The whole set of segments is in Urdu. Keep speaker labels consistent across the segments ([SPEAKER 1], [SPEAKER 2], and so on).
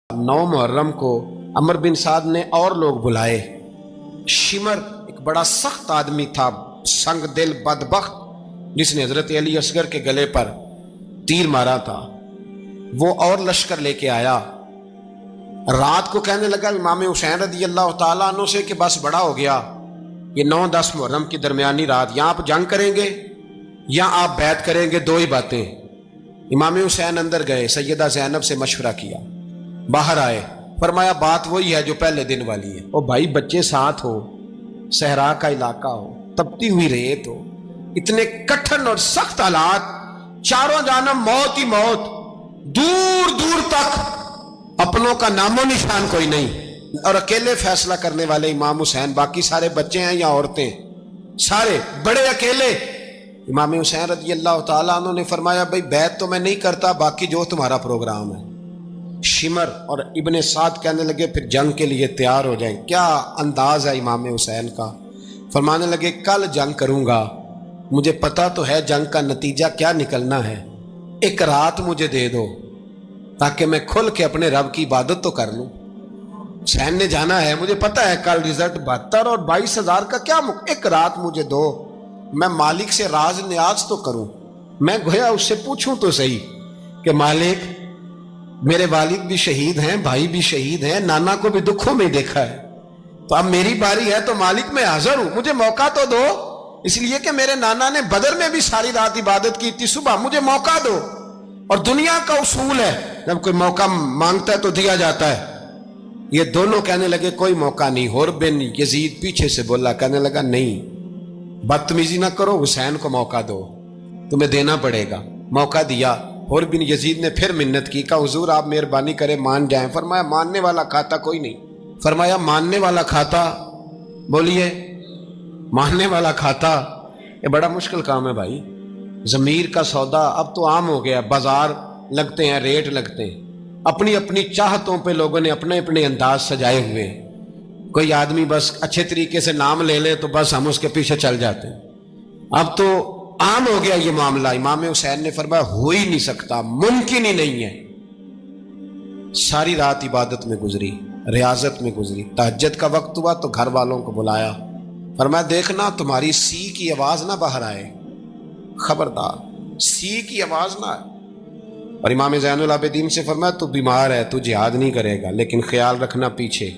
[SPEAKER 1] نو محرم کو عمر بن سعد نے اور لوگ بلائے. شمر ایک بڑا سخت آدمی تھا، سنگ دل بدبخت، جس نے حضرت علی اصغر کے گلے پر تیر مارا تھا. وہ اور لشکر لے کے آیا. رات کو کہنے لگا امام حسین رضی اللہ تعالیٰ عنہ سے کہ بس بڑا ہو گیا، یہ 9-10 محرم کی درمیانی رات، یہاں آپ جنگ کریں گے یا آپ بیعت کریں گے، دو ہی باتیں. امام حسین اندر گئے، سیدہ زینب سے مشورہ کیا، باہر آئے، فرمایا بات وہی ہے جو پہلے دن والی ہے. او بھائی، بچے ساتھ ہو، صحرا کا علاقہ ہو، تپتی ہوئی ریت ہو، اتنے کٹھن اور سخت حالات، چاروں جانب موت ہی موت، دور دور تک اپنوں کا نام و نشان کوئی نہیں، اور اکیلے فیصلہ کرنے والے امام حسین، باقی سارے بچے ہیں یا عورتیں، سارے بڑے اکیلے. امام حسین رضی اللہ تعالیٰ عنہ نے فرمایا بھائی بیعت تو میں نہیں کرتا، باقی جو تمہارا پروگرام ہے. شمر اور ابن سعد کہنے لگے پھر جنگ کے لیے تیار ہو جائیں. کیا انداز ہے امام حسین کا. فرمانے لگے کل جنگ کروں گا، مجھے پتا تو ہے جنگ کا نتیجہ کیا نکلنا ہے، ایک رات مجھے دے دو تاکہ میں کھل کے اپنے رب کی عبادت تو کر لوں. حسین نے جانا ہے، مجھے پتا ہے کل رزلٹ 72 اور 22,000 کا کیا ایک رات مجھے دو، میں مالک سے راز نیاز تو کروں. میں گویا اس سے پوچھوں تو صحیح کہ مالک میرے والد بھی شہید ہیں، بھائی بھی شہید ہیں، نانا کو بھی دکھوں میں دیکھا ہے، تو اب میری باری ہے تو مالک میں حاضر ہوں، مجھے موقع تو دو، اس لیے کہ میرے نانا نے بدر میں بھی ساری رات عبادت کی تھی، صبح مجھے موقع دو. اور دنیا کا اصول ہے جب کوئی موقع مانگتا ہے تو دیا جاتا ہے. یہ دونوں کہنے لگے کوئی موقع نہیں. حر بن یزید پیچھے سے بولا، کہنے لگا نہیں، بدتمیزی نہ کرو، حسین کو موقع دو، تمہیں دینا پڑے گا. موقع دیا. حر بن یزید نے پھر منت کی، کہا حضور آپ مہربانی کریں مان جائیں. فرمایا ماننے والا کھاتا کوئی نہیں. فرمایا ماننے والا کھاتا، بولیے ماننے والا کھاتا. یہ بڑا مشکل کام ہے بھائی. ضمیر کا سودا اب تو عام ہو گیا، بازار لگتے ہیں، ریٹ لگتے ہیں، اپنی اپنی چاہتوں پہ لوگوں نے اپنے اپنے انداز سجائے ہوئے. کوئی آدمی بس اچھے طریقے سے نام لے لے تو بس ہم اس کے پیچھے چل جاتے ہیں. اب تو عام ہو گیا یہ معاملہ. امام حسین نے فرمایا ہو ہی نہیں سکتا، ممکن ہی نہیں ہے. ساری رات عبادت میں گزری، ریاضت میں گزری. تہجد کا وقت ہوا تو گھر والوں کو بلایا، فرمایا دیکھنا تمہاری سی کی آواز نہ باہر آئے، خبردار سی کی آواز نہ آئے. اور امام زین العابدین سے فرمایا تو بیمار ہے، تو جہاد نہیں کرے گا، لیکن خیال رکھنا پیچھے.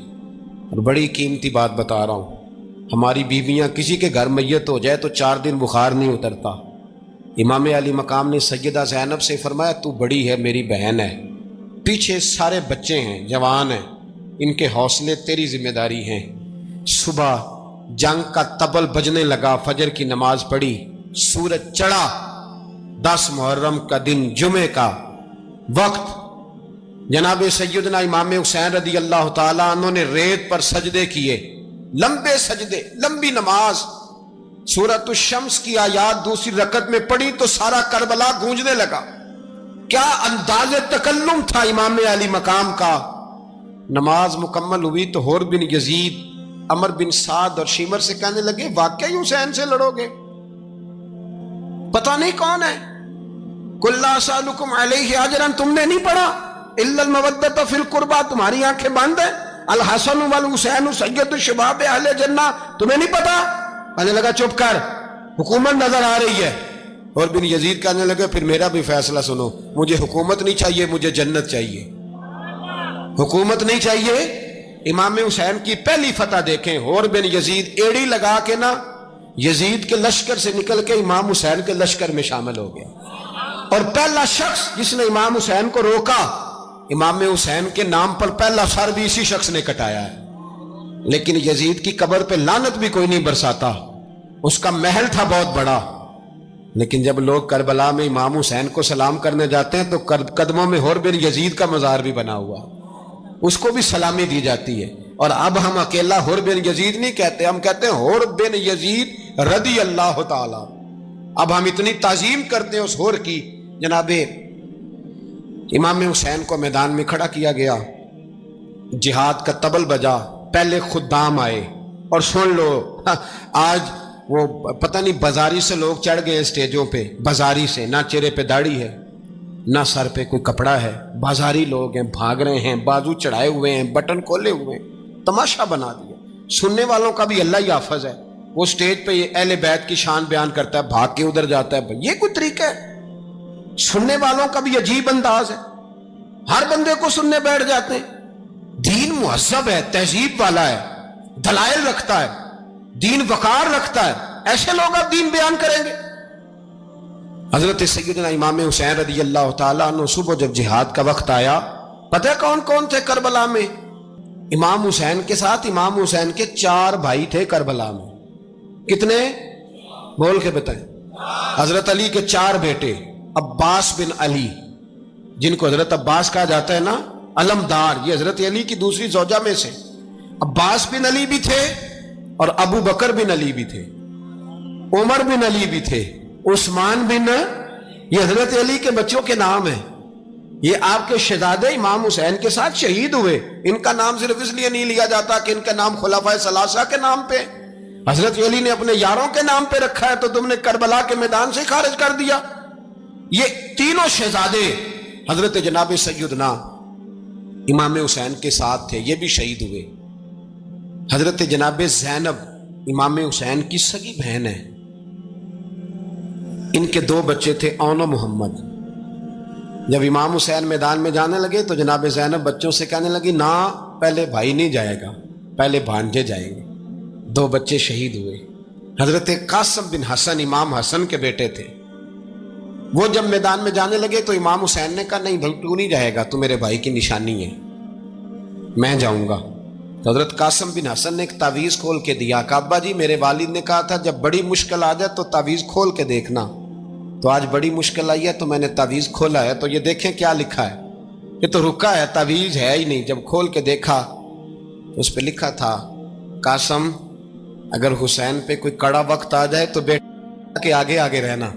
[SPEAKER 1] اور بڑی قیمتی بات بتا رہا ہوں، ہماری بیویاں کسی کے گھر میت ہو جائے تو 4 دن بخار نہیں اترتا. امام علی مقام نے سیدہ زینب سے فرمایا تو بڑی ہے، میری بہن ہے، پیچھے سارے بچے ہیں، جوان ہیں، ان کے حوصلے تیری ذمہ داری ہیں. صبح جنگ کا طبل بجنے لگا، فجر کی نماز پڑھی، سورج چڑھا. 10 محرم کا دن، جمعے کا وقت. جناب سیدنا امام حسین رضی اللہ تعالیٰ عنہ نے ریت پر سجدے کیے، لمبے سجدے، لمبی نماز. سورۃ الشمس کی آیات دوسری رکعت میں پڑھی تو سارا کربلا گونجنے لگا. کیا انداز تکلم تھا امام علی مقام کا. نماز مکمل ہوئی تو حر بن یزید، عمر بن سعد اور شمر سے کہنے لگے واقعی حسین سے لڑو گے؟ پتہ نہیں کون ہے. قل لا اسألکم علیہ اجرا، تم نے نہیں پڑھا؟ الا المودۃ فی القربى، تمہاری آنکھیں بند ہیں. الحسن والحسین سید الشباب اہل جنہ، تمہیں نہیں پتا؟ کہنے لگا چپ کر، حکومت نظر آ رہی ہے. اور بن یزید کہنے لگے پھر میرا بھی فیصلہ سنو، مجھے حکومت نہیں چاہیے، مجھے جنت چاہیے. حکومت نہیں چاہیے. امام حسین کی پہلی فتح دیکھیں. اور بن یزید ایڑی لگا کے نا یزید کے لشکر سے نکل کے امام حسین کے لشکر میں شامل ہو گیا. اور پہلا شخص جس نے امام حسین کو روکا، امام حسین کے نام پر پہلا سر بھی اسی شخص نے کٹایا ہے. لیکن یزید کی قبر پہ لعنت بھی کوئی نہیں برساتا، اس کا محل تھا بہت بڑا. لیکن جب لوگ کربلا میں امام حسین کو سلام کرنے جاتے ہیں تو قدموں میں حر بن یزید کا مزار بھی بنا ہوا، اس کو بھی سلامی دی جاتی ہے. اور اب ہم اکیلا حر بن یزید نہیں کہتے، ہم کہتے ہیں حر بن یزید رضی اللہ تعالی. اب ہم اتنی تعظیم کرتے ہیں اس حر کی. جناب امام حسین کو میدان میں کھڑا کیا گیا، جہاد کا طبل بجا، پہلے خدام آئے. اور سن لو، آج وہ پتہ نہیں بازاری سے لوگ چڑھ گئے اسٹیجوں پہ، بازاری سے، نہ چہرے پہ داڑھی ہے نہ سر پہ کوئی کپڑا ہے، بازاری لوگ ہیں، بھاگ رہے ہیں، بازو چڑھائے ہوئے ہیں، بٹن کھولے ہوئے ہیں، تماشا بنا دیا۔ سننے والوں کا بھی اللہ ہی حافظ ہے، وہ سٹیج پہ یہ اہل بیت کی شان بیان کرتا ہے، بھاگ کے ادھر جاتا ہے، یہ کوئی طریقہ ہے؟ سننے والوں کا بھی عجیب انداز ہے، ہر بندے کو سننے بیٹھ جاتے ہیں۔ دین مہذب ہے، تہذیب والا ہے، دلائل رکھتا ہے، دین وقار رکھتا ہے، ایسے لوگ اب دین بیان کریں گے؟ حضرت سیدنا امام حسین رضی اللہ تعالیٰ عنہ صبح جب جہاد کا وقت آیا، پتہ ہے کون کون تھے کربلا میں؟ امام حسین کے ساتھ امام حسین کے 4 بھائی تھے کربلا میں۔ کتنے؟ بول کے بتائیں۔ حضرت علی کے 4 بیٹے، عباس بن علی، جن کو حضرت عباس کہا جاتا ہے نا، علمدار، یہ حضرت علی کی دوسری زوجہ میں سے۔ عباس بن علی بھی تھے اور ابو بکر بن علی بھی تھے، عمر بن علی بھی تھے، عثمان بن، یہ حضرت علی کے بچوں کے نام ہیں۔ یہ آپ کے شہزادے امام حسین کے ساتھ شہید ہوئے، ان کا نام صرف اس لیے نہیں لیا جاتا کہ ان کا نام خلفائے ثلاثہ کے نام پہ، حضرت علی نے اپنے یاروں کے نام پہ رکھا ہے تو تم نے کربلا کے میدان سے خارج کر دیا۔ یہ تینوں شہزادے حضرت جناب سیدنا امام حسین کے ساتھ تھے، یہ بھی شہید ہوئے۔ حضرت جناب زینب امام حسین کی سگی بہن ہے، ان کے 2 بچے تھے، اون و محمد۔ جب امام حسین میدان میں جانے لگے تو جناب زینب بچوں سے کہنے لگی، نہ پہلے بھائی نہیں جائے گا، پہلے بھانجے جائیں گے۔ 2 بچے شہید ہوئے۔ حضرت قاسم بن حسن امام حسن کے بیٹے تھے، وہ جب میدان میں جانے لگے تو امام حسین نے کہا، نہیں بھائی تو نہیں جائے گا، تو میرے بھائی کی نشانی ہے، میں جاؤں گا۔ تو حضرت قاسم بن حسن نے ایک تعویذ کھول کے دیا کہ ابا جی میرے والد نے کہا تھا جب بڑی مشکل آ جائے تو تعویذ کھول کے دیکھنا، تو آج بڑی مشکل آئی ہے تو میں نے تعویذ کھولا ہے، تو یہ دیکھیں کیا لکھا ہے، یہ تو رکا ہے، تعویذ ہے ہی نہیں۔ جب کھول کے دیکھا تو اس پہ لکھا تھا، قاسم اگر حسین پہ کوئی کڑا وقت آ جائے تو بیٹا کے آگے آگے رہنا،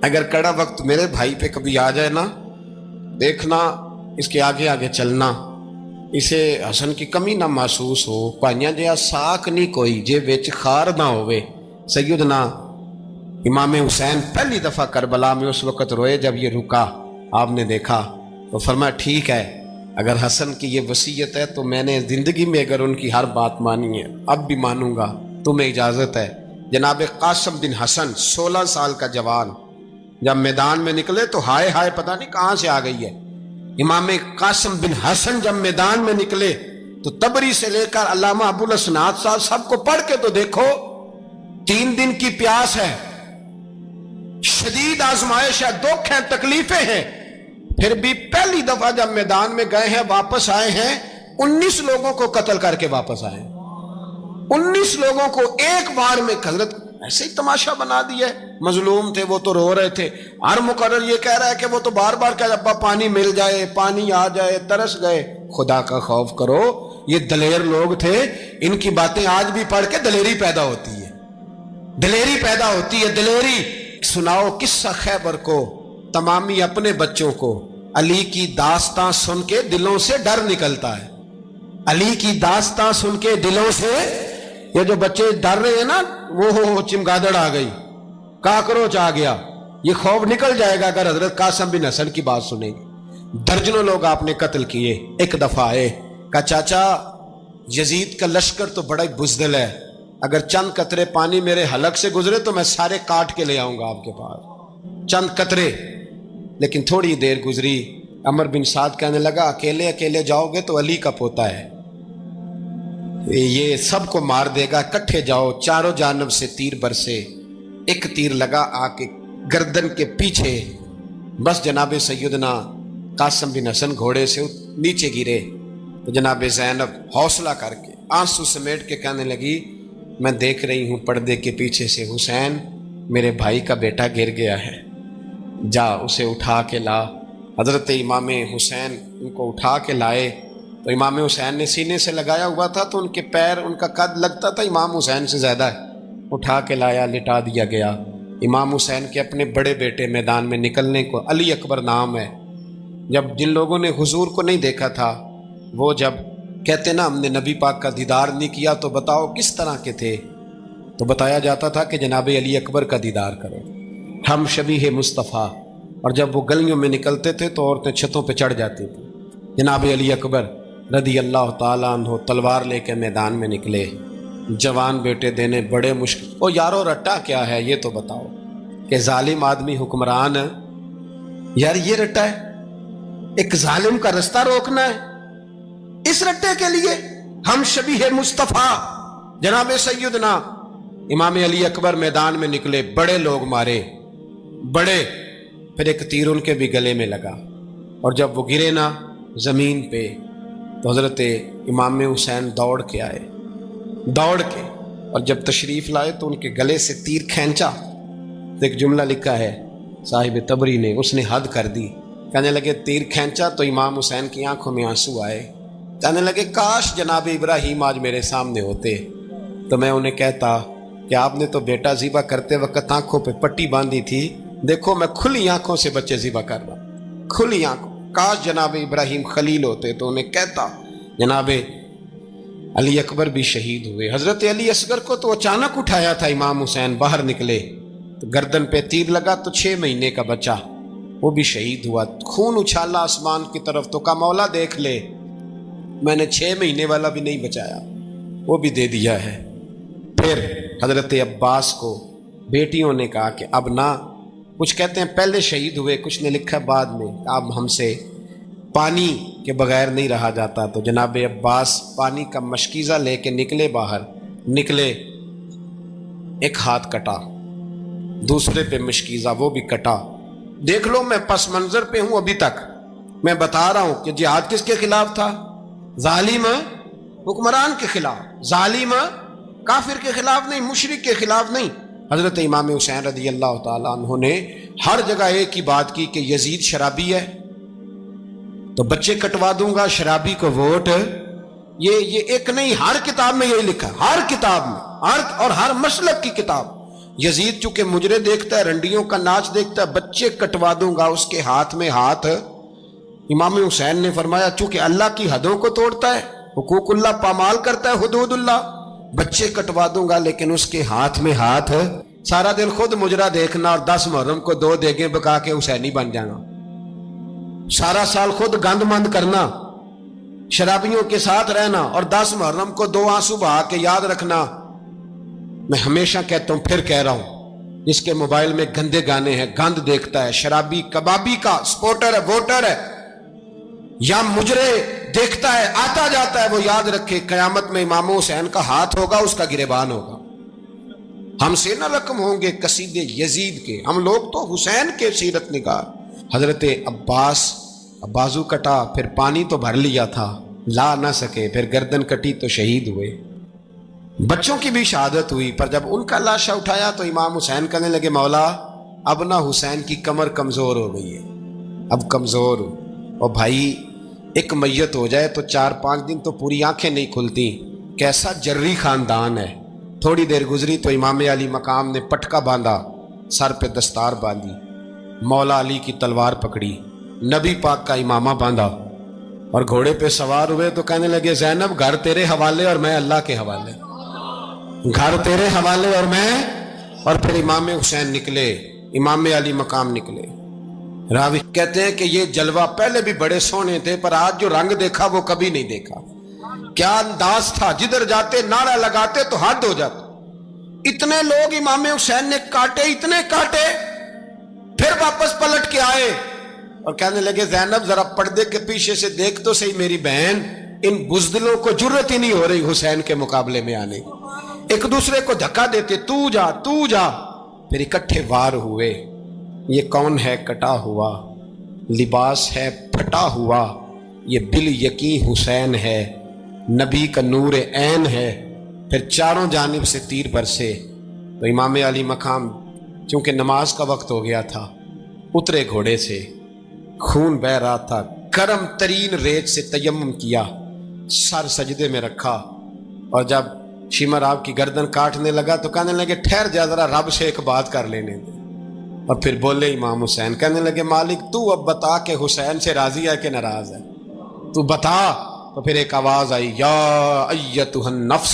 [SPEAKER 1] اگر کڑا وقت میرے بھائی پہ کبھی آ جائے نا، دیکھنا اس کے آگے آگے چلنا، اسے حسن کی کمی نہ محسوس ہو، پائیاں جیا ساک نہیں کوئی جے وچ خار نہ ہوئے۔ سیدنا امام حسین پہلی دفعہ کربلا میں اس وقت روئے جب یہ رکا، آپ نے دیکھا تو فرمایا ٹھیک ہے، اگر حسن کی یہ وصیت ہے تو میں نے زندگی میں اگر ان کی ہر بات مانی ہے اب بھی مانوں گا، تمہیں اجازت ہے۔ جناب قاسم بن حسن 16 سال کا جوان جب میدان میں نکلے تو ہائے ہائے پتہ نہیں کہاں سے آ گئی ہے۔ امام قاسم بن حسن جب میدان میں نکلے تو تبری سے لے کر علامہ ابو الاسناد صاحب سب کو پڑھ کے تو دیکھو، 3 دن کی پیاس ہے، شدید آزمائش ہے، دکھ ہیں، تکلیفیں ہیں، پھر بھی پہلی دفعہ جب میدان میں گئے ہیں واپس آئے ہیں 19 لوگوں کو قتل کر کے واپس آئے ہیں۔ 19 لوگوں کو ایک بار میں حضرت ایسے ہی تماشا بنا دیا ہے۔ مظلوم تھے وہ تو رو رہے تھے، ہر مقرر یہ کہہ رہا ہے کہ وہ تو بار بار کہہ ابا پانی مل جائے، پانی آ جائے، ترس گئے۔ خدا کا خوف کرو، یہ دلیر لوگ تھے، ان کی باتیں آج بھی پڑھ کے دلیری پیدا ہوتی ہے، دلیری پیدا ہوتی ہے، دلیری۔ سناؤ قصہ خیبر کو، تمامی اپنے بچوں کو، علی کی داستان سن کے دلوں سے ڈر نکلتا ہے، علی کی داستان سن کے دلوں سے، یہ جو بچے ڈر رہے ہیں نا، وہ چمگادڑ آ گئی، کاکروچ آ گیا، یہ خوف نکل جائے گا اگر حضرت قاسم بن حسن کی بات سنیں گے۔ درجنوں لوگ آپ نے قتل کیے۔ ایک دفعہ آئے، کہا چاچا یزید کا لشکر تو بڑا ہی بزدل ہے، اگر چند قطرے پانی میرے حلق سے گزرے تو میں سارے کاٹ کے لے آؤں گا آپ کے پاس، چند قطرے۔ لیکن تھوڑی دیر گزری، عمر بن سعد کہنے لگا اکیلے اکیلے جاؤ گے تو علی کا پوتا ہے، یہ سب کو مار دے گا، اکٹھے جاؤ۔ چاروں جانب سے تیر برسے، ایک تیر لگا آ کے گردن کے پیچھے، بس جناب سیدنا قاسم بن حسن گھوڑے سے نیچے گرے تو جناب زینب حوصلہ کر کے آنسو سمیٹ کے کہنے لگی میں دیکھ رہی ہوں پردے کے پیچھے سے حسین میرے بھائی کا بیٹا گر گیا ہے، جا اسے اٹھا کے لا۔ حضرت امام حسین ان کو اٹھا کے لائے تو امام حسین نے سینے سے لگایا ہوا تھا تو ان کے پیر، ان کا قد لگتا تھا امام حسین سے زیادہ ہے، اٹھا کے لایا، لٹا دیا گیا۔ امام حسین کے اپنے بڑے بیٹے میدان میں نکلنے کو، علی اکبر نام ہے، جب جن لوگوں نے حضور کو نہیں دیکھا تھا وہ جب کہتے نا ہم نے نبی پاک کا دیدار نہیں کیا تو بتاؤ کس طرح کے تھے، تو بتایا جاتا تھا کہ جناب علی اکبر کا دیدار کرو، ہم شبیہ مصطفیٰ، اور جب وہ گلیوں میں نکلتے تھے تو عورتیں چھتوں پہ چڑھ جاتی تھیں۔ جناب علی اکبر رضی اللہ تعالیٰ عنہ تلوار لے کے میدان میں نکلے، جوان بیٹے دینے بڑے مشکل۔ او یارو رٹا کیا ہے یہ تو بتاؤ، کہ ظالم آدمی حکمران ہے یار، یہ رٹا ہے؟ ایک ظالم کا رستہ روکنا ہے؟ اس رٹے کے لیے ہم شبیہ مصطفیٰ جناب سیدنا امام علی اکبر میدان میں نکلے، بڑے لوگ مارے، بڑے، پھر ایک تیر ان کے بھی گلے میں لگا، اور جب وہ گرے نا زمین پہ تو حضرت امام حسین دوڑ کے آئے، دوڑ کے، اور جب تشریف لائے تو ان کے گلے سے تیر کھینچا تو ایک جملہ لکھا ہے صاحب تبری نے، اس نے حد کر دی، کہنے لگے تیر کھینچا تو امام حسین کی آنکھوں میں آنسو آئے، کہنے لگے کاش جناب ابراہیم آج میرے سامنے ہوتے تو میں انہیں کہتا کہ آپ نے تو بیٹا ذبح کرتے وقت آنکھوں پہ پٹی باندھی تھی، دیکھو میں کھلی آنکھوں سے بچے ذبح کر رہا ہوں، کھلی آنکھوں، کاش جناب ابراہیم خلیل ہوتے تو انہیں کہتا۔ جناب علی اکبر بھی شہید ہوئے۔ حضرت علی اصغر کو تو اچانک اٹھایا تھا امام حسین، باہر نکلے تو گردن پہ تیر لگا تو 6 مہینے کا بچہ وہ بھی شہید ہوا، خون اچھالا آسمان کی طرف تو کہا مولا دیکھ لے، میں نے 6 مہینے والا بھی نہیں بچایا، وہ بھی دے دیا ہے۔ پھر حضرت عباس کو بیٹیوں نے کہا کہ اب نہ، کچھ کہتے ہیں پہلے شہید ہوئے، کچھ نے لکھا بعد میں، اب ہم سے پانی کے بغیر نہیں رہا جاتا، تو جناب عباس پانی کا مشکیزہ لے کے نکلے، باہر نکلے، ایک ہاتھ کٹا، دوسرے پہ مشکیزہ وہ بھی کٹا۔ دیکھ لو میں پس منظر پہ ہوں ابھی تک، میں بتا رہا ہوں کہ جہاد کس کے خلاف تھا؟ ظالم حکمران کے خلاف، ظالم کافر کے خلاف نہیں، مشرک کے خلاف نہیں۔ حضرت امام حسین رضی اللہ تعالیٰ عنہ نے ہر جگہ ایک ہی بات کی کہ یزید شرابی ہے تو بچے کٹوا دوں گا، شرابی کو ووٹ، یہ ایک نہیں، ہر کتاب میں یہی لکھا، ہر کتاب میں، اور ہر مسلک کی کتاب۔ یزید چونکہ مجرے دیکھتا ہے، رنڈیوں کا ناچ دیکھتا ہے، بچے کٹوا دوں گا، اس کے ہاتھ میں ہاتھ۔ امام حسین نے فرمایا چونکہ اللہ کی حدوں کو توڑتا ہے، حقوق اللہ پامال کرتا ہے، حدود اللہ، بچے کٹوا دوں گا لیکن اس کے ہاتھ میں ہاتھ۔ سارا دن خود مجرا دیکھنا اور 10 محرم کو 2 دیگیں پکا کے حسینی بن جانا، سارا سال خود گند مند کرنا، شرابیوں کے ساتھ رہنا، اور 10 محرم کو 2 آنسو بہا کے یاد رکھنا۔ میں ہمیشہ کہتا ہوں، پھر کہہ رہا ہوں، جس کے موبائل میں گندے گانے ہیں، گند دیکھتا ہے، شرابی کبابی کا سپورٹر ہے، ووٹر ہے، یا مجرے دیکھتا ہے، آتا جاتا ہے، وہ یاد رکھے قیامت میں امام حسین کا ہاتھ ہوگا، اس کا گریبان ہوگا۔ ہم سے نہ رقم ہوں گے قصیدے یزید کے، ہم لوگ تو حسین کے سیرت نگار۔ حضرت عباس بازو کٹا، پھر پانی تو بھر لیا تھا، لا نہ سکے، پھر گردن کٹی تو شہید ہوئے۔ بچوں کی بھی شہادت ہوئی، پر جب ان کا لاشا اٹھایا تو امام حسین کہنے لگے مولا اب نہ حسین کی کمر کمزور ہو گئی ہے، اب کمزور ہو، اور بھائی ایک میت ہو جائے تو 4-5 دن تو پوری آنکھیں نہیں کھلتی، کیسا جری خاندان ہے۔ تھوڑی دیر گزری تو امام علی مقام نے پٹکا باندھا، سر پہ دستار باندھی، مولا علی کی تلوار پکڑی، نبی پاک کا امامہ باندھا، اور گھوڑے پہ سوار ہوئے تو کہنے لگے زینب گھر تیرے حوالے اور میں اللہ کے حوالے، گھر تیرے حوالے اور میں۔ اور پھر امام حسین نکلے، امام علی مقام نکلے۔ راوی کہتے ہیں کہ یہ جلوہ پہلے بھی بڑے سونے تھے، پر آج جو رنگ دیکھا وہ کبھی نہیں دیکھا۔ کیا انداز تھا، جدھر جاتے نعرہ لگاتے تو حد ہو جاتا۔ اتنے لوگ امام حسین نے کاٹے، اتنے کاٹے، پھر واپس پلٹ کے آئے اور کہنے لگے زینب ذرا پردے کے پیچھے سے دیکھ تو صحیح میری بہن، ان بزدلوں کو جرت ہی نہیں ہو رہی حسین کے مقابلے میں آنے، ایک دوسرے کو دھکا دیتے، تو جا تو جا۔ پھر اکٹھے وار ہوئے۔ یہ کون ہے کٹا ہوا، لباس ہے پھٹا ہوا، یہ بال یقین حسین ہے، نبی کا نور عین ہے۔ پھر چاروں جانب سے تیر برسے تو امام علی مقام چونکہ نماز کا وقت ہو گیا تھا، اترے گھوڑے سے، خون بہ رہا تھا، گرم ترین ریت سے تیمم کیا، سر سجدے میں رکھا، اور جب شمر آپ کی گردن کاٹنے لگا تو کہنے لگے ٹھہر جا ذرا رب سے ایک بات کر لینے دے۔ اور پھر بولے امام حسین، کہنے لگے مالک تو اب بتا کہ حسین سے راضی ہے کہ ناراض ہے، تو بتا۔ تو پھر ایک آواز آئی، یا ایتھا النفس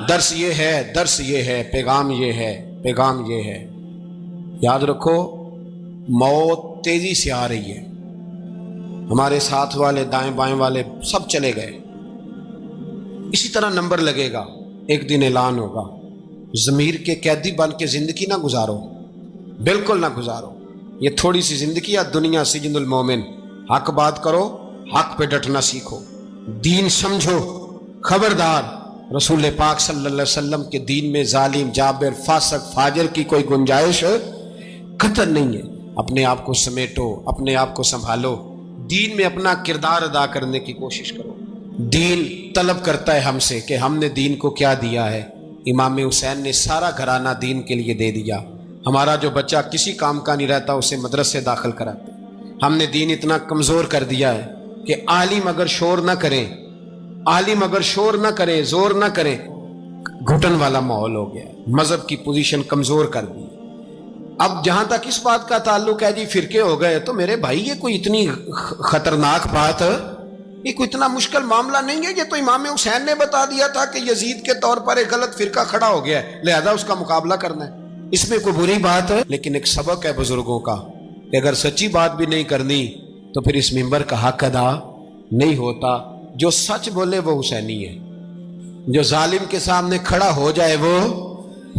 [SPEAKER 1] درس یہ ہے، درس یہ ہے، پیغام یہ ہے، پیغام یہ ہے۔ یاد رکھو موت تیزی سے آ رہی ہے، ہمارے ساتھ والے دائیں بائیں والے سب چلے گئے، اسی طرح نمبر لگے گا، ایک دن اعلان ہوگا۔ ضمیر کے قیدی بن کے زندگی نہ گزارو، بالکل نہ گزارو۔ یہ تھوڑی سی زندگی ہے دنیا سجن المومن، حق بات کرو، حق پہ ڈٹنا سیکھو، دین سمجھو۔ خبردار رسول پاک صلی اللہ علیہ وسلم کے دین میں ظالم، جابر، فاسق، فاجر کی کوئی گنجائش قطر نہیں ہے۔ اپنے آپ کو سمیٹو، اپنے آپ کو سنبھالو، دین میں اپنا کردار ادا کرنے کی کوشش کرو۔ دین طلب کرتا ہے ہم سے کہ ہم نے دین کو کیا دیا ہے۔ امام حسین نے سارا گھرانہ دین کے لیے دے دیا۔ ہمارا جو بچہ کسی کام کا نہیں رہتا اسے مدرسے داخل کراتے۔ ہم نے دین اتنا کمزور کر دیا ہے کہ عالم اگر شور نہ کریں، عالم اگر شور نہ کرے، زور نہ کرے، گھٹن والا ماحول ہو گیا، مذہب کی پوزیشن کمزور کر دی۔ اب جہاں تک اس بات کا تعلق ہے جی فرقے ہو گئے، تو میرے بھائی یہ کوئی اتنی خطرناک بات ہے، یہ کوئی اتنا مشکل معاملہ نہیں ہے۔ یہ تو امام حسین نے بتا دیا تھا کہ یزید کے طور پر ایک غلط فرقہ کھڑا ہو گیا ہے، لہذا اس کا مقابلہ کرنا ہے، اس میں کوئی بری بات ہے؟ لیکن ایک سبق ہے بزرگوں کا کہ اگر سچی بات بھی نہیں کرنی تو پھر اس منبر کا حق ادا نہیں ہوتا۔ جو سچ بولے وہ حسینی ہے، جو ظالم کے سامنے کھڑا ہو جائے وہ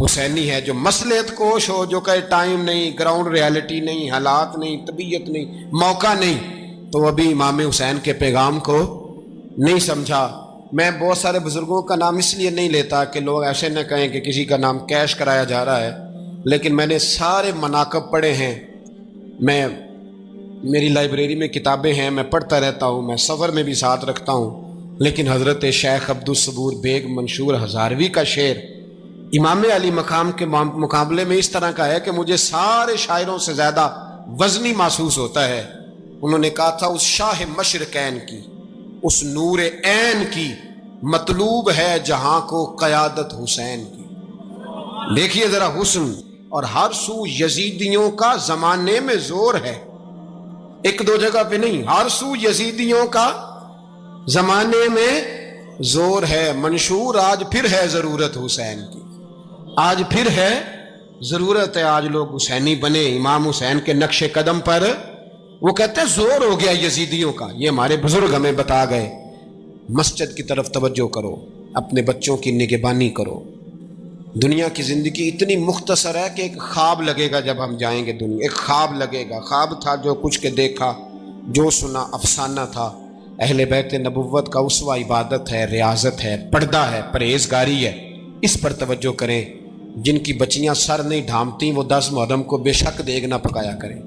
[SPEAKER 1] حسینی ہے، جو مصلحت کوش ہو، جو کہے ٹائم نہیں، گراؤنڈ ریالٹی نہیں، حالات نہیں، طبیعت نہیں، موقع نہیں، تو ابھی امام حسین کے پیغام کو نہیں سمجھا۔ میں بہت سارے بزرگوں کا نام اس لیے نہیں لیتا کہ لوگ ایسے نہ کہیں کہ کسی کا نام کیش کرایا جا رہا ہے، لیکن میں نے سارے مناقب پڑھے ہیں، میری لائبریری میں کتابیں ہیں، میں پڑھتا رہتا ہوں، میں سفر میں بھی ساتھ رکھتا ہوں۔ لیکن حضرت شیخ عبدالصبور بیگ منشور ہزاروی کا شعر امام علی مقام کے مقابلے میں اس طرح کا ہے کہ مجھے سارے شاعروں سے زیادہ وزنی محسوس ہوتا ہے۔ انہوں نے کہا تھا اس شاہ مشرقین کی، اس نور عین کی مطلوب ہے جہاں کو قیادت حسین کی۔ دیکھیے ذرا حسن، اور ہر سو یزیدیوں کا زمانے میں زور ہے، ایک دو جگہ پہ نہیں، ہر سو یزیدیوں کا زمانے میں زور ہے۔ منشور آج پھر ہے ضرورت حسین کی، آج پھر ہے ضرورت ہے، آج لوگ حسینی بنے، امام حسین کے نقش قدم پر۔ وہ کہتے ہیں زور ہو گیا یزیدیوں کا، یہ ہمارے بزرگ ہمیں بتا گئے۔ مسجد کی طرف توجہ کرو، اپنے بچوں کی نگہبانی کرو۔ دنیا کی زندگی اتنی مختصر ہے کہ ایک خواب لگے گا جب ہم جائیں گے دنیا، ایک خواب لگے گا، خواب تھا جو کچھ کے دیکھا، جو سنا افسانہ تھا۔ اہل بیت نبوت کا اسوہ عبادت ہے، ریاضت ہے، پردہ ہے، پرہیزگاری ہے، اس پر توجہ کریں۔ جن کی بچیاں سر نہیں ڈھانپتی وہ 10 محرم کو بے شک دیگ نہ پکایا کریں۔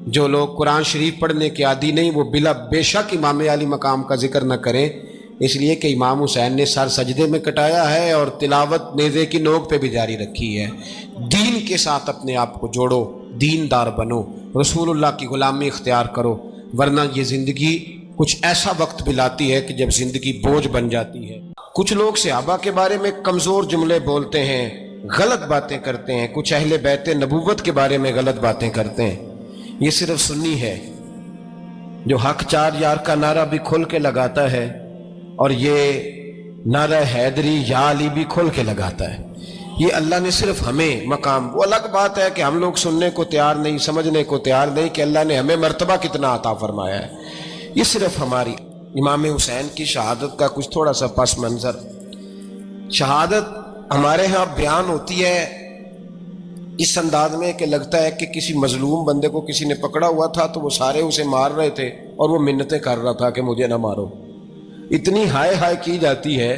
[SPEAKER 1] جو لوگ قرآن شریف پڑھنے کے عادی نہیں وہ بے شک امام علی مقام کا ذکر نہ کریں، اس لیے کہ امام حسین نے سر سجدے میں کٹایا ہے اور تلاوت نیزے کی نوک پہ بھی جاری رکھی ہے۔ دین کے ساتھ اپنے آپ کو جوڑو، دیندار بنو، رسول اللہ کی غلامی اختیار کرو، ورنہ یہ زندگی کچھ ایسا وقت بھی لاتی ہے کہ جب زندگی بوجھ بن جاتی ہے۔ کچھ لوگ صحابہ کے بارے میں کمزور جملے بولتے ہیں، غلط باتیں کرتے ہیں، کچھ اہل بیت نبوت کے بارے میں غلط باتیں کرتے ہیں۔ یہ صرف سنی ہے جو حق چار یار کا نعرہ بھی کھل کے لگاتا ہے، اور یہ نعرہ حیدری یا علی بھی کھول کے لگاتا ہے۔ یہ اللہ نے صرف ہمیں مقام، وہ الگ بات ہے کہ ہم لوگ سننے کو تیار نہیں، سمجھنے کو تیار نہیں کہ اللہ نے ہمیں مرتبہ کتنا عطا فرمایا ہے۔ یہ صرف ہماری امام حسین کی شہادت کا کچھ تھوڑا سا پس منظر۔ شہادت ہمارے ہاں بیان ہوتی ہے اس انداز میں کہ لگتا ہے کہ کسی مظلوم بندے کو کسی نے پکڑا ہوا تھا تو وہ سارے اسے مار رہے تھے اور وہ منتیں کر رہا تھا کہ مجھے نہ مارو۔ اتنی ہائے ہائے کی جاتی ہے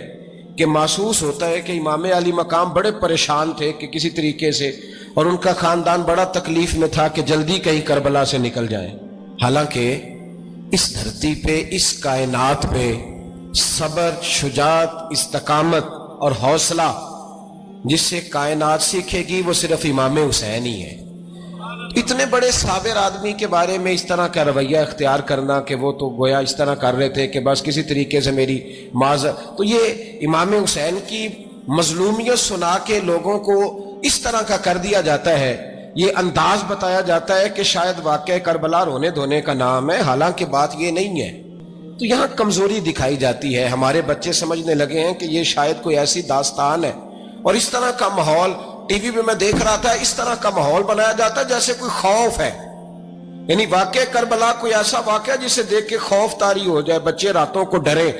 [SPEAKER 1] کہ محسوس ہوتا ہے کہ امام علی مقام بڑے پریشان تھے کہ کسی طریقے سے، اور ان کا خاندان بڑا تکلیف میں تھا کہ جلدی کہیں کربلا سے نکل جائیں۔ حالانکہ اس دھرتی پہ، اس کائنات پہ صبر، شجاعت، استقامت اور حوصلہ جس سے کائنات سیکھے گی وہ صرف امام حسین ہی ہے۔ اتنے بڑے صابر آدمی کے بارے میں اس طرح کا رویہ اختیار کرنا کہ وہ تو گویا اس طرح کر رہے تھے کہ بس کسی طریقے سے میری معذرت، تو یہ امام حسین کی مظلومیت سنا کے لوگوں کو اس طرح کا کر دیا جاتا ہے، یہ انداز بتایا جاتا ہے کہ شاید واقعہ کربلا رونے دھونے کا نام ہے، حالانکہ بات یہ نہیں ہے۔ تو یہاں کمزوری دکھائی جاتی ہے. ہمارے بچے سمجھنے لگے ہیں کہ یہ شاید کوئی ایسی داستان ہے، اور اس طرح کا ماحول ٹی وی پہ میں دیکھ رہا تھا، اس طرح کا ماحول بنایا جاتا ہے جیسے کوئی خوف ہے. یعنی واقع کربلا کوئی ایسا واقعہ جسے دیکھ کے خوف طاری ہو جائے، بچے راتوں کو ڈرے.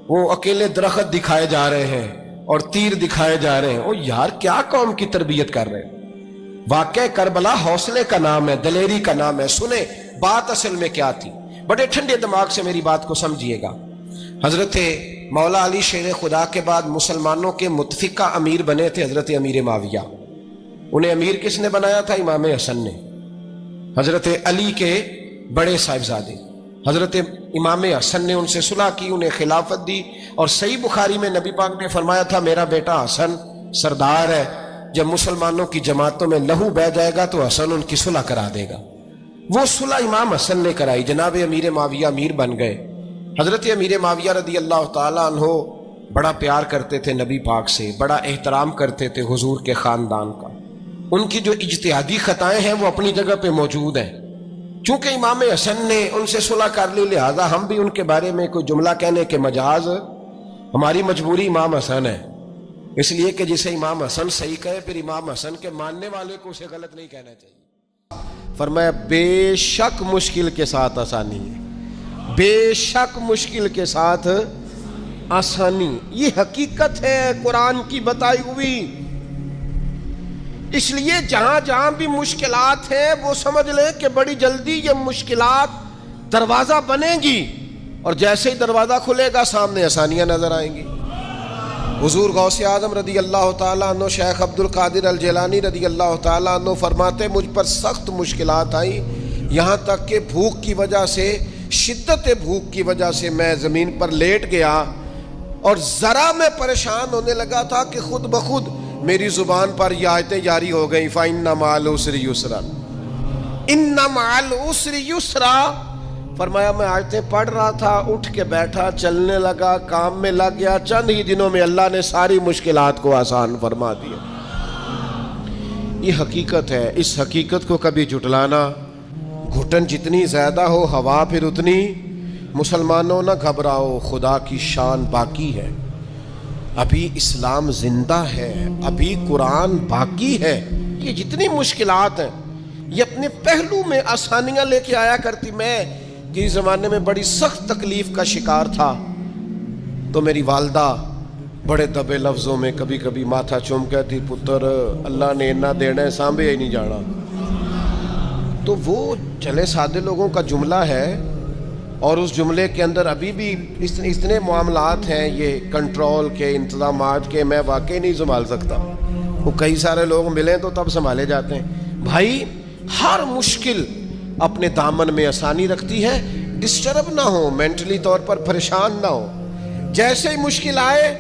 [SPEAKER 1] وہ اکیلے درخت دکھائے جا رہے ہیں اور تیر دکھائے جا رہے ہیں. او یار، کیا قوم کی تربیت کر رہے ہیں؟ واقع کربلا حوصلے کا نام ہے، دلیری کا نام ہے. سنیں بات اصل میں کیا تھی، بڑے ٹھنڈے دماغ سے میری بات کو سمجھیے گا. حضرت مولا علی شیر خدا کے بعد مسلمانوں کے متفقہ امیر بنے تھے حضرت امیر معاویہ. انہیں امیر کس نے بنایا تھا؟ امام حسن نے، حضرت علی کے بڑے صاحبزادے. حضرت امام حسن نے ان سے صلح کی، انہیں خلافت دی. اور صحیح بخاری میں نبی پاک نے فرمایا تھا میرا بیٹا حسن سردار ہے، جب مسلمانوں کی جماعتوں میں لہو بہہ جائے گا تو حسن ان کی صلح کرا دے گا. وہ صلح امام حسن نے کرائی، جناب امیر معاویہ امیر بن گئے. حضرت امیر معاویہ رضی اللہ تعالیٰ عنہ بڑا پیار کرتے تھے نبی پاک سے، بڑا احترام کرتے تھے حضور کے خاندان کا. ان کی جو اجتہادی خطائیں ہیں وہ اپنی جگہ پہ موجود ہیں. چونکہ امام حسن نے ان سے صلح کر لی، لہذا ہم بھی ان کے بارے میں کوئی جملہ کہنے کے مجاز، ہماری مجبوری امام حسن ہے. اس لیے کہ جسے امام حسن صحیح کہے پھر امام حسن کے ماننے والے کو اسے غلط نہیں کہنا چاہیے. فرمایا بے شک مشکل کے ساتھ آسانی ہے، بے شک مشکل کے ساتھ آسانی. یہ حقیقت ہے قرآن کی بتائی ہوئی. اس لیے جہاں جہاں بھی مشکلات ہیں وہ سمجھ لیں کہ بڑی جلدی یہ مشکلات دروازہ بنے گی، اور جیسے ہی دروازہ کھلے گا سامنے آسانیاں نظر آئیں گی. حضور غوث اعظم رضی اللہ تعالیٰ عنہ، شیخ عبد القادر الجیلانی رضی اللہ تعالیٰ عنہ فرماتے مجھ پر سخت مشکلات آئیں، یہاں تک کہ بھوک کی وجہ سے، شدت بھوک کی وجہ سے میں زمین پر لیٹ گیا، اور ذرا میں پریشان ہونے لگا تھا کہ خود بخود میری زبان پر یہ آیتیں جاری ہو گئیں، فَإِنَّ مَعَ الْعُسْرِ يُسْرًا، إِنَّ مَعَ الْعُسْرِ يُسْرًا. فرمایا میں آیتیں پڑھ رہا تھا، اٹھ کے بیٹھا، چلنے لگا، کام میں لگ گیا، چند ہی دنوں میں اللہ نے ساری مشکلات کو آسان فرما دیا. یہ حقیقت ہے. اس حقیقت کو کبھی جھٹلانا، گھٹن جتنی زیادہ ہو ہوا پھر اتنی. مسلمانوں نہ گھبراؤ، خدا کی شان باقی ہے، ابھی اسلام زندہ ہے، ابھی قرآن باقی ہے. یہ جتنی مشکلات ہیں یہ اپنے پہلو میں آسانیاں لے کے آیا کرتی. میں جس زمانے میں بڑی سخت تکلیف کا شکار تھا تو میری والدہ بڑے دبے لفظوں میں کبھی کبھی ماتھا چوم کہتی پتر اللہ نے اتنا دینا ہے سانبے ہی نہیں جانا. تو وہ چلے سادے لوگوں کا جملہ ہے، اور اس جملے کے اندر ابھی بھی اتنے معاملات ہیں یہ کنٹرول کے، انتظامات کے، میں واقعی نہیں سنبھال سکتا. وہ کئی سارے لوگ ملیں تو تب سنبھالے جاتے ہیں. بھائی ہر مشکل اپنے دامن میں آسانی رکھتی ہے. ڈسٹرب نہ ہو، مینٹلی طور پر پریشان نہ ہو. جیسے ہی مشکل آئے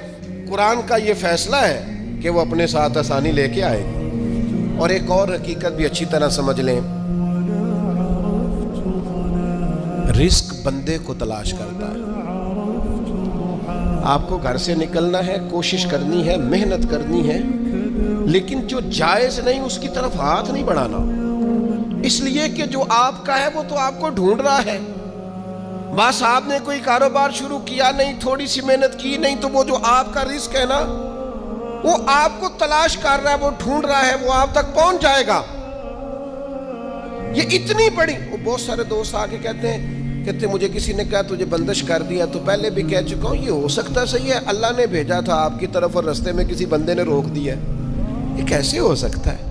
[SPEAKER 1] قرآن کا یہ فیصلہ ہے کہ وہ اپنے ساتھ آسانی لے کے آئے گی. اور ایک اور حقیقت بھی اچھی طرح سمجھ لیں، رزق بندے کو تلاش کرتا ہے. آپ کو گھر سے نکلنا ہے، کوشش کرنی ہے، محنت کرنی ہے، لیکن جو جائز نہیں اس کی طرف ہاتھ نہیں بڑھانا. اس لیے کہ جو آپ کا ہے وہ تو آپ کو ڈھونڈ رہا ہے. بس آپ نے کوئی کاروبار شروع کیا نہیں، تھوڑی سی محنت کی نہیں، تو وہ جو آپ کا رزق ہے نا وہ آپ کو تلاش کر رہا ہے، وہ ڈھونڈ رہا ہے، وہ آپ تک پہنچ جائے گا. یہ اتنی بڑی، بہت سارے دوست آگے کہتے ہیں مجھے کسی نے کہا تجھے بندش کر دیا، تو پہلے بھی کہہ چکا ہوں یہ ہو سکتا صحیح ہے اللہ نے بھیجا تھا آپ کی طرف اور رستے میں کسی بندے نے روک دیا. یہ کیسے ہو سکتا ہے؟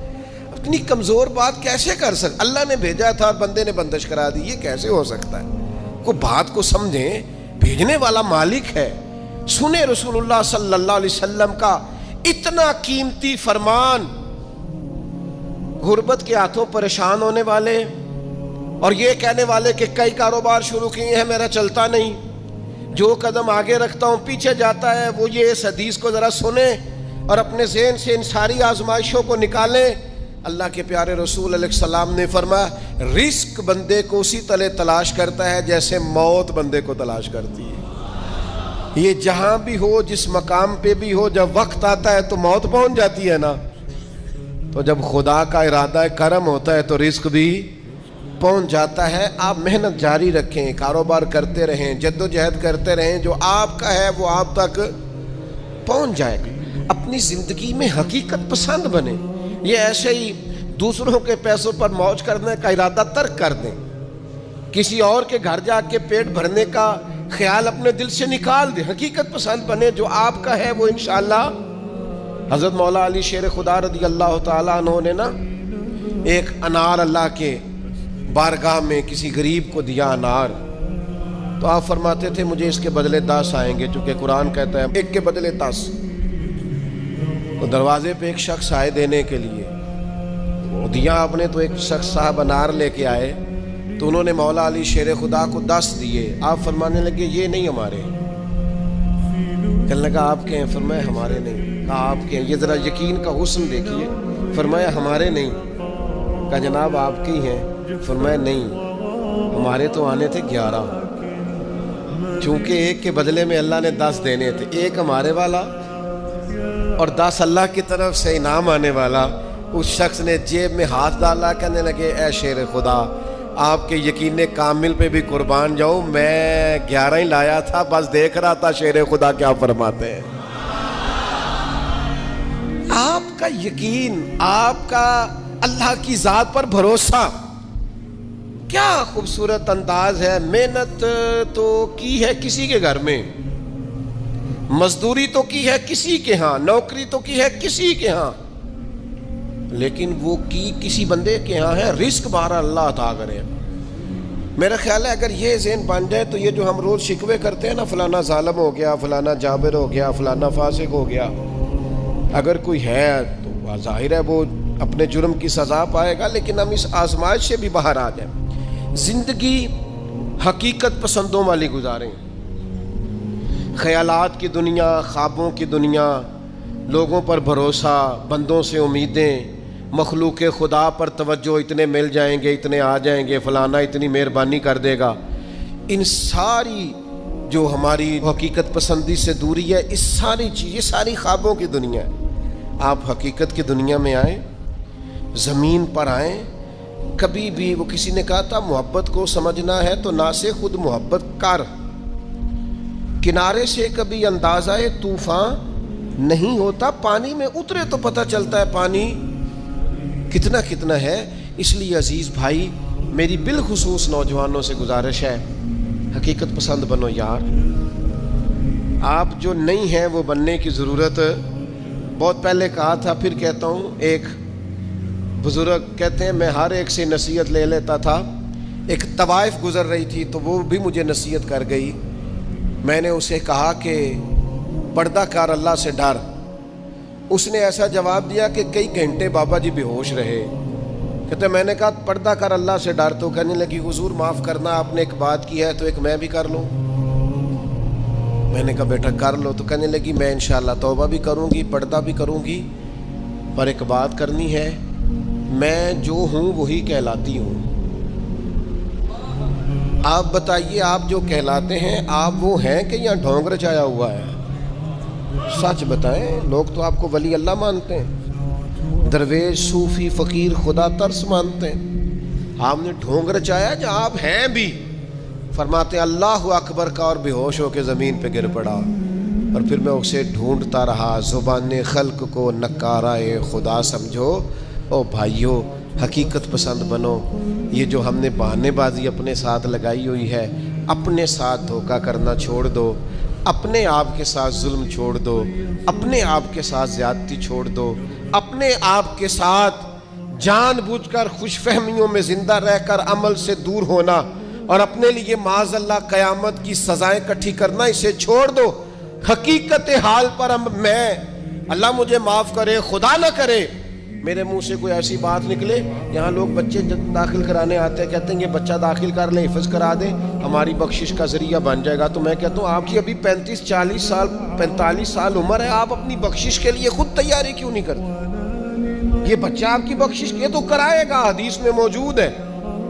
[SPEAKER 1] اتنی کمزور بات کیسے کر سکتا؟ اللہ نے بھیجا تھا بندے نے بندش کرا دی، یہ کیسے ہو سکتا ہے؟ کوئی بات کو سمجھیں، بھیجنے والا مالک ہے. سنیں رسول اللہ صلی اللہ علیہ وسلم کا اتنا قیمتی فرمان. غربت کے ہاتھوں پریشان ہونے والے اور یہ کہنے والے کہ کئی کاروبار شروع کیے ہیں میرا چلتا نہیں، جو قدم آگے رکھتا ہوں پیچھے جاتا ہے، وہ یہ اس حدیث کو ذرا سنیں اور اپنے ذہن سے ان ساری آزمائشوں کو نکالیں. اللہ کے پیارے رسول علیہ السلام نے فرمایا رزق بندے کو اسی طرح تلاش کرتا ہے جیسے موت بندے کو تلاش کرتی ہے. یہ جہاں بھی ہو، جس مقام پہ بھی ہو، جب وقت آتا ہے تو موت پہنچ جاتی ہے نا. تو جب خدا کا ارادہ کرم ہوتا ہے تو رزق بھی
[SPEAKER 2] پہنچ جاتا ہے. آپ محنت جاری رکھیں, کاروبار کرتے رہیں, جدوجہد کرتے رہیں, جو آپ کا ہے وہ آپ تک پہنچ جائے گا. اپنی زندگی میں حقیقت پسند بنے. یہ ایسے ہی دوسروں کے پیسوں پر موج کرنے کا ارادہ ترک کر دیں. کسی اور کے گھر جا کے پیٹ بھرنے کا خیال اپنے دل سے نکال دیں. حقیقت پسند بنے. جو آپ کا ہے وہ انشاءاللہ. حضرت مولا علی شیر خدا رضی اللہ تعالیٰ عنہ نے نا ایک انار اللہ کے بارگاہ میں کسی غریب کو دیا انار. تو آپ فرماتے تھے مجھے اس کے بدلے 10 آئیں گے, چونکہ قرآن کہتا ہے ایک کے بدلے 10. تو دروازے پہ ایک شخص آئے دینے کے لیے, وہ دیا آپ نے, تو ایک شخص صاحب انار لے کے آئے, تو انہوں نے مولا علی شیر خدا کو 10 دیے. آپ فرمانے لگے یہ نہیں ہمارے. کہنے لگا آپ کے ہیں. فرمایا ہمارے نہیں. کہا آپ کے ہیں. یہ ذرا یقین کا حسن دیکھیے. فرمایا ہمارے نہیں. کہا جناب آپ کے ہی ہیں. فرمایا نہیں, ہمارے تو آنے تھے 11. چونکہ ایک کے بدلے میں اللہ نے 10 دینے تھے, ایک ہمارے والا اور 10 اللہ کی طرف سے انعام آنے والا. اس شخص نے جیب میں ہاتھ ڈالا, کہنے لگے اے شیر خدا آپ کے یقین کامل پہ بھی قربان جاؤں, میں 11 ہی لایا تھا, بس دیکھ رہا تھا شیر خدا کیا فرماتے ہیں. آپ کا یقین, آپ کا اللہ کی ذات پر بھروسہ, کیا خوبصورت انداز ہے. محنت تو کی ہے کسی کے گھر میں, مزدوری تو کی ہے کسی کے ہاں, نوکری تو کی ہے کسی کے ہاں, لیکن وہ کی کسی بندے کے ہاں ہے. رزق بارہ اللہ عطا کرے. میرا خیال ہے اگر یہ ذہن بن جائے تو یہ جو ہم روز شکوے کرتے ہیں نا, فلانا ظالم ہو گیا, فلانا جابر ہو گیا, فلانا فاسق ہو گیا, اگر کوئی ہے تو ظاہر ہے وہ اپنے جرم کی سزا پائے گا, لیکن ہم اس آزمائش سے بھی باہر آ جائیں. زندگی حقیقت پسندوں والی گزاریں. خیالات کی دنیا, خوابوں کی دنیا, لوگوں پر بھروسہ, بندوں سے امیدیں, مخلوق خدا پر توجہ, اتنے مل جائیں گے, اتنے آ جائیں گے, فلانا اتنی مہربانی کر دے گا. ان ساری جو ہماری حقیقت پسندی سے دوری ہے, اس ساری چیز, یہ ساری خوابوں کی دنیا ہے. آپ حقیقت کی دنیا میں آئیں, زمین پر آئیں. کبھی بھی وہ کسی نے کہا تھا محبت کو سمجھنا ہے تو نہ سے خود محبت کر. کنارے سے کبھی اندازہ طوفان نہیں ہوتا, پانی میں اترے تو پتہ چلتا ہے پانی کتنا کتنا ہے. اس لیے عزیز بھائی, میری بالخصوص نوجوانوں سے گزارش ہے, حقیقت پسند بنو یار. آپ جو نہیں ہیں وہ بننے کی ضرورت, بہت پہلے کہا تھا پھر کہتا ہوں. ایک بزرگ کہتے ہیں میں ہر ایک سے نصیحت لے لیتا تھا. ایک طوائف گزر رہی تھی تو وہ بھی مجھے نصیحت کر گئی. میں نے اسے کہا کہ پردہ کر, اللہ سے ڈر. اس نے ایسا جواب دیا کہ کئی گھنٹے بابا جی بے ہوش رہے. کہتے میں نے کہا پردہ کر, اللہ سے ڈر. تو کہنے لگی حضور معاف کرنا, آپ نے ایک بات کی ہے تو ایک میں بھی کر لوں. میں نے کہا بیٹا کر لو. تو کہنے لگی میں انشاءاللہ توبہ بھی کروں گی, پردہ بھی کروں گی, پر ایک بات کرنی ہے, میں جو ہوں وہی کہلاتی ہوں. آپ بتائیے آپ جو کہلاتے ہیں آپ وہ ہیں کہ یہاں ڈھونگ رچایا ہوا ہے؟ سچ بتائیں. لوگ تو آپ کو ولی اللہ مانتے ہیں, درویش, صوفی, فقیر, خدا ترس مانتے ہیں. آپ نے ڈھونگ رچایا جہاں آپ ہیں بھی. فرماتے اللہ اکبر کا اور بے ہوش ہو کے زمین پہ گر پڑا, اور پھر میں اسے ڈھونڈتا رہا. زبان خلق کو نکارائے خدا سمجھو. او بھائیو, حقیقت پسند بنو. یہ جو ہم نے بہانے بازی اپنے ساتھ لگائی ہوئی ہے, اپنے ساتھ دھوکہ کرنا چھوڑ دو, اپنے آپ کے ساتھ ظلم چھوڑ دو, اپنے آپ کے ساتھ زیادتی چھوڑ دو, اپنے آپ کے ساتھ جان بوجھ کر خوش فہمیوں میں زندہ رہ کر عمل سے دور ہونا اور اپنے لیے معاذ اللہ قیامت کی سزائیں اکٹھی کرنا, اسے چھوڑ دو. حقیقت حال پر میں, اللہ مجھے معاف کرے, خدا نہ کرے میرے منہ سے کوئی ایسی بات نکلے. یہاں لوگ بچے داخل کرانے آتے ہیں, کہتے ہیں یہ بچہ داخل کر لیں, حفظ کرا دیں, ہماری بخشش کا ذریعہ بن جائے گا. تو میں کہتا ہوں آپ کی ابھی 35-40 سال 45 سال عمر ہے, آپ اپنی بخشش کے لیے خود تیاری کیوں نہیں کرتے؟ یہ بچہ آپ کی بخشش کے تو کرائے گا, حدیث میں موجود ہے.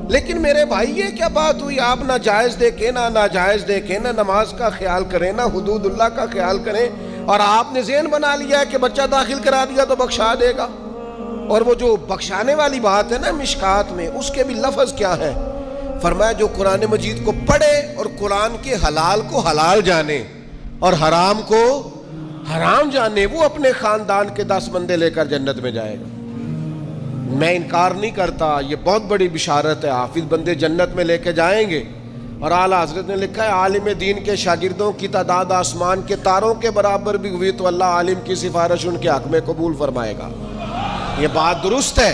[SPEAKER 2] لیکن میرے بھائی یہ کیا بات ہوئی, آپ نہ جائز دیکھیں نہ ناجائز دیکھیں, نہ نماز کا خیال کریں نہ حدود اللہ کا خیال کریں, اور آپ نے ذہن بنا لیا ہے کہ بچہ داخل کرا دیا تو بخشا دے گا. اور وہ جو بخشانے والی بات ہے نا مشکات میں، اس کے بھی لفظ کیا ہے؟ فرمایا جو قرآن مجید کو پڑھے اور قرآن کے حلال کو حلال جانے اور حرام کو حرام جانے، وہ اپنے خاندان کے 10 بندے لے کر جنت میں جائے گا۔ میں انکار نہیں کرتا، یہ بہت بڑی بشارت ہے، حافظ بندے جنت میں لے کے جائیں گے۔ اور اعلیٰ حضرت نے لکھا ہے عالم دین کے شاگردوں کی تعداد آسمان کے تاروں کے برابر بھی ہوئی تو اللہ عالم کی سفارش ان کے حق میں قبول فرمائے گا۔ یہ بات درست ہے،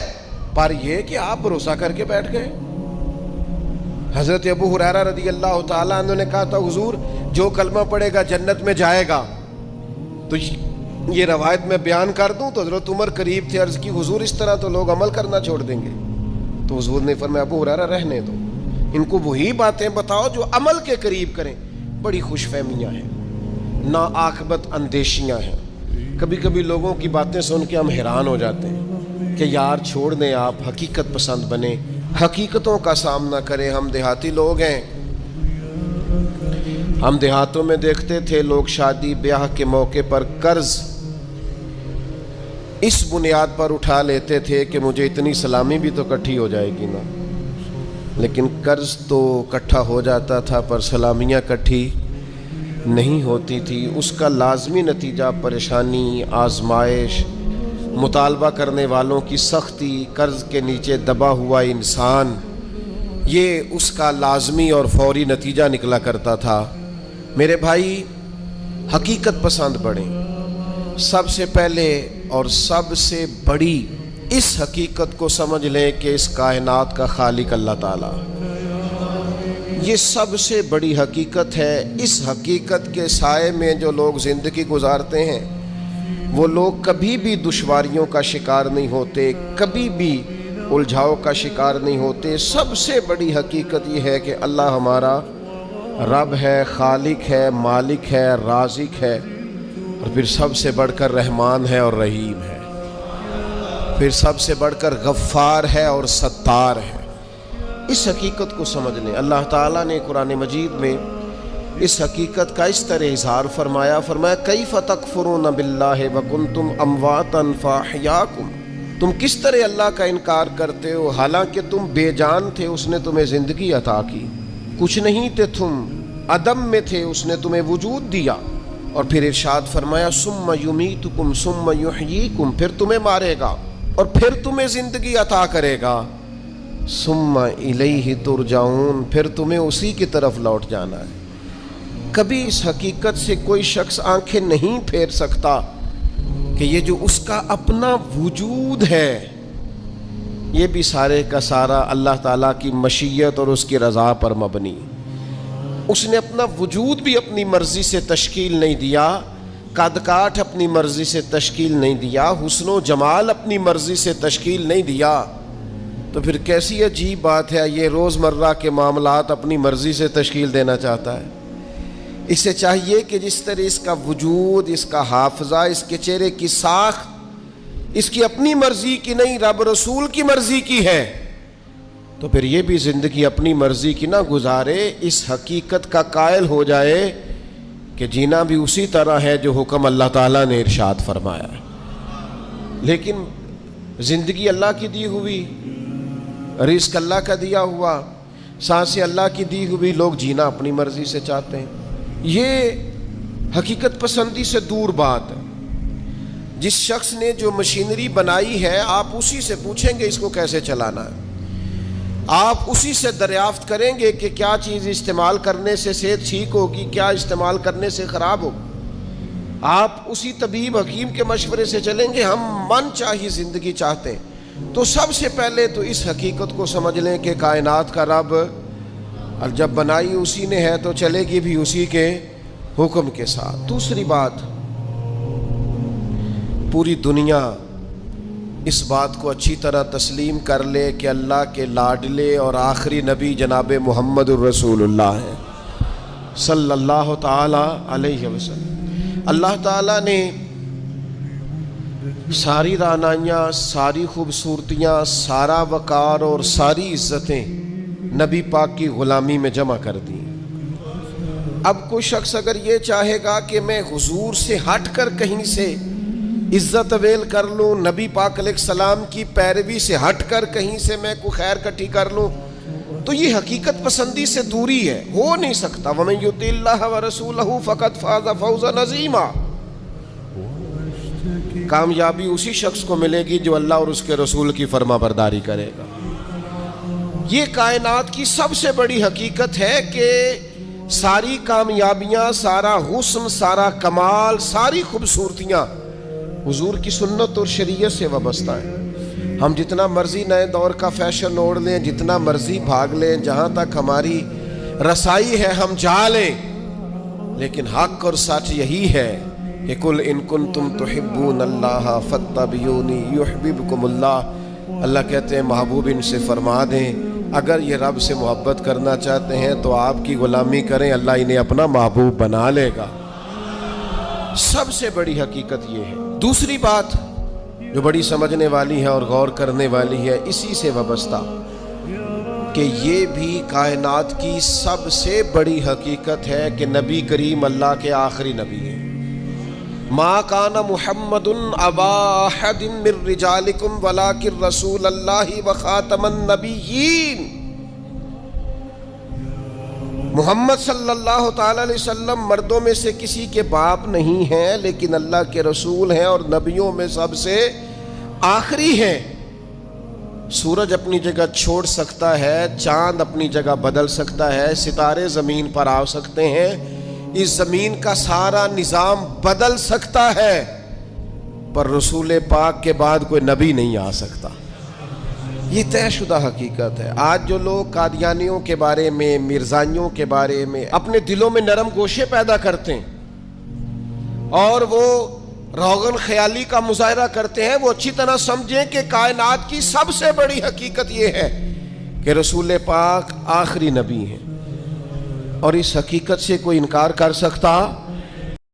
[SPEAKER 2] پر یہ کہ آپ بھروسہ کر کے بیٹھ گئے۔ حضرت ابو ہریرہ رضی اللہ تعالیٰ عنہ نے کہا تھا حضور جو کلمہ پڑھے گا جنت میں جائے گا، تو یہ روایت میں بیان کر دوں تو حضرت عمر قریب تھے، عرض کی حضور اس طرح تو لوگ عمل کرنا چھوڑ دیں گے۔ تو حضور نے فرمایا ابو ہریرہ رہنے دو، ان کو وہی باتیں بتاؤ جو عمل کے قریب کریں۔ بڑی خوش فہمیاں ہیں، نا عاقبت اندیشیاں ہیں۔ کبھی کبھی لوگوں کی باتیں سن کے ہم حیران ہو جاتے ہیں کہ یار چھوڑ دیں، آپ حقیقت پسند بنیں، حقیقتوں کا سامنا کریں۔ ہم دیہاتی لوگ ہیں، ہم دیہاتوں میں دیکھتے تھے لوگ شادی بیاہ کے موقع پر قرض اس بنیاد پر اٹھا لیتے تھے کہ مجھے اتنی سلامی بھی تو کٹھی ہو جائے گی نا، لیکن قرض تو کٹھا ہو جاتا تھا پر سلامیاں کٹھی نہیں ہوتی تھی۔ اس کا لازمی نتیجہ پریشانی، آزمائش، مطالبہ کرنے والوں کی سختی، قرض کے نیچے دبا ہوا انسان، یہ اس کا لازمی اور فوری نتیجہ نکلا کرتا تھا۔ میرے بھائی حقیقت پسند بڑھیں۔ سب سے پہلے اور سب سے بڑی اس حقیقت کو سمجھ لیں کہ اس کائنات کا خالق اللہ تعالیٰ، یہ سب سے بڑی حقیقت ہے۔ اس حقیقت کے سائے میں جو لوگ زندگی گزارتے ہیں وہ لوگ کبھی بھی دشواریوں کا شکار نہیں ہوتے، کبھی بھی الجھاؤ کا شکار نہیں ہوتے۔ سب سے بڑی حقیقت یہ ہے کہ اللہ ہمارا رب ہے، خالق ہے، مالک ہے، رازق ہے، اور پھر سب سے بڑھ کر رحمان ہے اور رحیم ہے، پھر سب سے بڑھ کر غفار ہے اور ستار ہے۔ اس حقیقت کو سمجھ لیں۔ اللہ تعالیٰ نے قرآن مجید میں اس حقیقت کا اس طرح اظہار فرمایا، کیف تکفرون باللہ وکنتم امواتا فاحیاکم، تم کس طرح اللہ کا انکار کرتے ہو حالانکہ تم بے جان تھے، اس نے تمہیں زندگی عطا کی، کچھ نہیں تھے تم، عدم میں تھے، اس نے تمہیں وجود دیا۔ اور پھر ارشاد فرمایا ثم یمیتکم ثم یحییکم، پھر تمہیں مارے گا اور پھر تمہیں زندگی عطا کرے گا، ثم الیہ ترجعون، پھر تمہیں اسی کی طرف لوٹ جانا ہے۔ کبھی اس حقیقت سے کوئی شخص آنکھیں نہیں پھیر سکتا کہ یہ جو اس کا اپنا وجود ہے یہ بھی سارے کا سارا اللہ تعالیٰ کی مشیت اور اس کی رضا پر مبنی۔ اس نے اپنا وجود بھی اپنی مرضی سے تشکیل نہیں دیا، قد کاٹ اپنی مرضی سے تشکیل نہیں دیا، حسن و جمال اپنی مرضی سے تشکیل نہیں دیا، تو پھر کیسی عجیب بات ہے یہ روزمرہ کے معاملات اپنی مرضی سے تشکیل دینا چاہتا ہے۔ اسے چاہیے کہ جس طرح اس کا وجود، اس کا حافظہ، اس کے چہرے کی ساخت اس کی اپنی مرضی کی نہیں، رب رسول کی مرضی کی ہے، تو پھر یہ بھی زندگی اپنی مرضی کی نہ گزارے، اس حقیقت کا قائل ہو جائے کہ جینا بھی اسی طرح ہے جو حکم اللہ تعالیٰ نے ارشاد فرمایا ہے۔ لیکن زندگی اللہ کی دی ہوئی، رزق اللہ کا دیا ہوا، سانسیں اللہ کی دی ہوئی، لوگ جینا اپنی مرضی سے چاہتے ہیں۔ یہ حقیقت پسندی سے دور بات ہے۔ جس شخص نے جو مشینری بنائی ہے آپ اسی سے پوچھیں گے اس کو کیسے چلانا ہے، آپ اسی سے دریافت کریں گے کہ کیا چیز استعمال کرنے سے صحت ٹھیک ہوگی، کیا استعمال کرنے سے خراب ہوگی، آپ اسی طبیب حکیم کے مشورے سے چلیں گے۔ ہم من چاہی زندگی چاہتے ہیں تو سب سے پہلے تو اس حقیقت کو سمجھ لیں کہ کائنات کا رب، اور جب بنائی اسی نے ہے تو چلے گی بھی اسی کے حکم کے ساتھ۔ دوسری بات، پوری دنیا اس بات کو اچھی طرح تسلیم کر لے کہ اللہ کے لاڈلے اور آخری نبی جناب محمد الرسول اللہ ہیں صلی اللہ تعالی علیہ وسلم۔ اللہ تعالیٰ نے ساری رعنائیاں، ساری خوبصورتیاں، سارا وقار اور ساری عزتیں نبی پاک کی غلامی میں جمع کر دی۔ اب کوئی شخص اگر یہ چاہے گا کہ میں حضور سے ہٹ کر کہیں سے عزت ویل کر لوں، نبی پاک علیہ السلام کی پیروی سے ہٹ کر کہیں سے میں کوئی خیر کٹھی کر لوں، تو یہ حقیقت پسندی سے دوری ہے، ہو نہیں سکتا۔ وَمَن يُطِعِ اللَّهَ وَرَسُولَهُ فَقَدْ فَازَ فَوْزًا عَظِيمًا۔ کامیابی اسی شخص کو ملے گی جو اللہ اور اس کے رسول کی فرما برداری کرے گا۔ یہ کائنات کی سب سے بڑی حقیقت ہے کہ ساری کامیابیاں، سارا حسن، سارا کمال، ساری خوبصورتیاں حضور کی سنت اور شریعت سے وابستہ ہیں۔ ہم جتنا مرضی نئے دور کا فیشن اوڑھ لیں، جتنا مرضی بھاگ لیں، جہاں تک ہماری رسائی ہے ہم جا لیں، لیکن حق اور سچ یہی ہے کہ قُلْ إِن كُنتُمْ تُحِبُّونَ اللَّهَ فَاتَّبِعُونِي يُحْبِبْكُمُ اللَّهُ۔ اللہ کہتے ہیں محبوب ان سے فرما دیں اگر یہ رب سے محبت کرنا چاہتے ہیں تو آپ کی غلامی کریں، اللہ انہیں اپنا محبوب بنا لے گا۔ سب سے بڑی حقیقت یہ ہے۔ دوسری بات جو بڑی سمجھنے والی ہے اور غور کرنے والی ہے اسی سے وابستہ، کہ یہ بھی کائنات کی سب سے بڑی حقیقت ہے کہ نبی کریم اللہ کے آخری نبی ہیں۔ ما کان محمد ابا احد من رجالکم ولکن رسول اللہ وخاتم النبیین۔ محمد صلی اللہ تعالی علیہ وسلم مردوں میں سے کسی کے باپ نہیں ہیں، لیکن اللہ کے رسول ہیں اور نبیوں میں سب سے آخری ہیں۔ سورج اپنی جگہ چھوڑ سکتا ہے، چاند اپنی جگہ بدل سکتا ہے، ستارے زمین پر آ سکتے ہیں، اس زمین کا سارا نظام بدل سکتا ہے، پر رسول پاک کے بعد کوئی نبی نہیں آ سکتا۔ یہ طے شدہ حقیقت ہے۔ آج جو لوگ قادیانیوں کے بارے میں، مرزائیوں کے بارے میں اپنے دلوں میں نرم گوشے پیدا کرتے ہیں اور وہ روغن خیالی کا مظاہرہ کرتے ہیں، وہ اچھی طرح سمجھیں کہ کائنات کی سب سے بڑی حقیقت یہ ہے کہ رسول پاک آخری نبی ہیں، اور اس حقیقت سے کوئی انکار کر سکتا